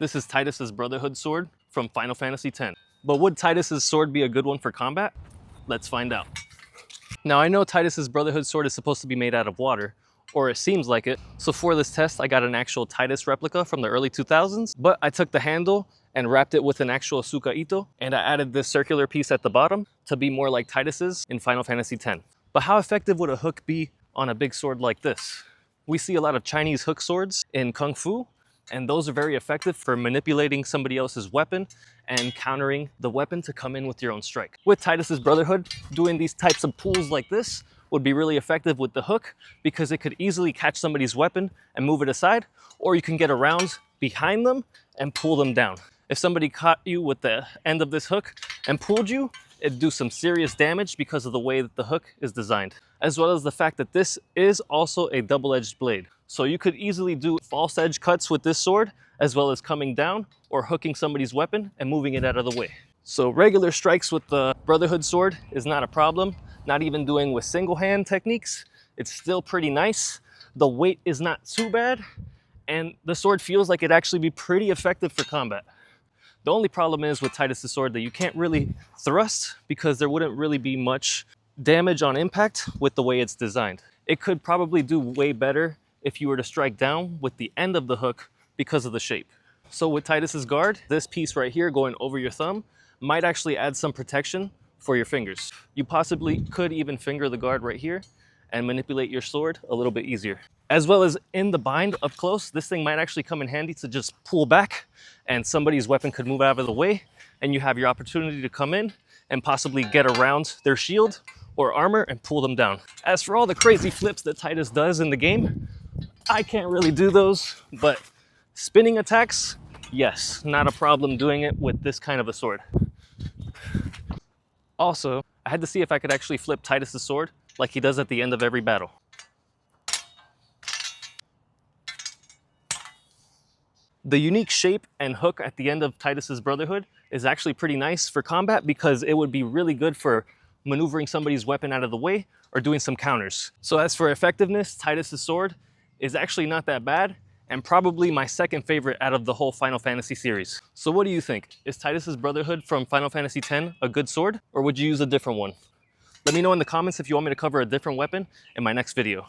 This is Tidus's Brotherhood sword from Final Fantasy X. But would Tidus's sword be a good one for combat? Let's find out. Now I know Tidus's Brotherhood sword is supposed to be made out of water, or it seems like it. So for this test, I got an actual Tidus replica from the early 2000s, but I took the handle and wrapped it with an actual Suka Ito, and I added this circular piece at the bottom to be more like Tidus's in Final Fantasy X. But how effective would a hook be on a big sword like this? We see a lot of Chinese hook swords in Kung Fu, and those are very effective for manipulating somebody else's weapon and countering the weapon to come in with your own strike. With Tidus's Brotherhood, doing these types of pulls like this would be really effective with the hook because it could easily catch somebody's weapon and move it aside, or you can get around behind them and pull them down. If somebody caught you with the end of this hook and pulled you, it'd do some serious damage because of the way that the hook is designed, as well as the fact that this is also a double-edged blade. So you could easily do false edge cuts with this sword, as well as coming down or hooking somebody's weapon and moving it out of the way. So regular strikes with the Brotherhood sword is not a problem, not even doing with single hand techniques. It's still pretty nice. The weight is not too bad, and the sword feels like it'd actually be pretty effective for combat. The only problem is with Tidus' sword that you can't really thrust because there wouldn't really be much damage on impact with the way it's designed. It could probably do way better if you were to strike down with the end of the hook because of the shape. So with Tidus' guard, this piece right here going over your thumb might actually add some protection for your fingers. You possibly could even finger the guard right here and manipulate your sword a little bit easier. As well as in the bind up close, this thing might actually come in handy to just pull back and somebody's weapon could move out of the way and you have your opportunity to come in and possibly get around their shield or armor and pull them down. As for all the crazy flips that Tidus does in the game, I can't really do those, but spinning attacks, yes, not a problem doing it with this kind of a sword. Also, I had to see if I could actually flip Tidus' sword like he does at the end of every battle. The unique shape and hook at the end of Tidus' Brotherhood is actually pretty nice for combat because it would be really good for maneuvering somebody's weapon out of the way or doing some counters. So as for effectiveness, Tidus' sword is actually not that bad and probably my second favorite out of the whole Final Fantasy series. So what do you think? Is Tidus' Brotherhood from Final Fantasy X a good sword, or would you use a different one? Let me know in the comments if you want me to cover a different weapon in my next video.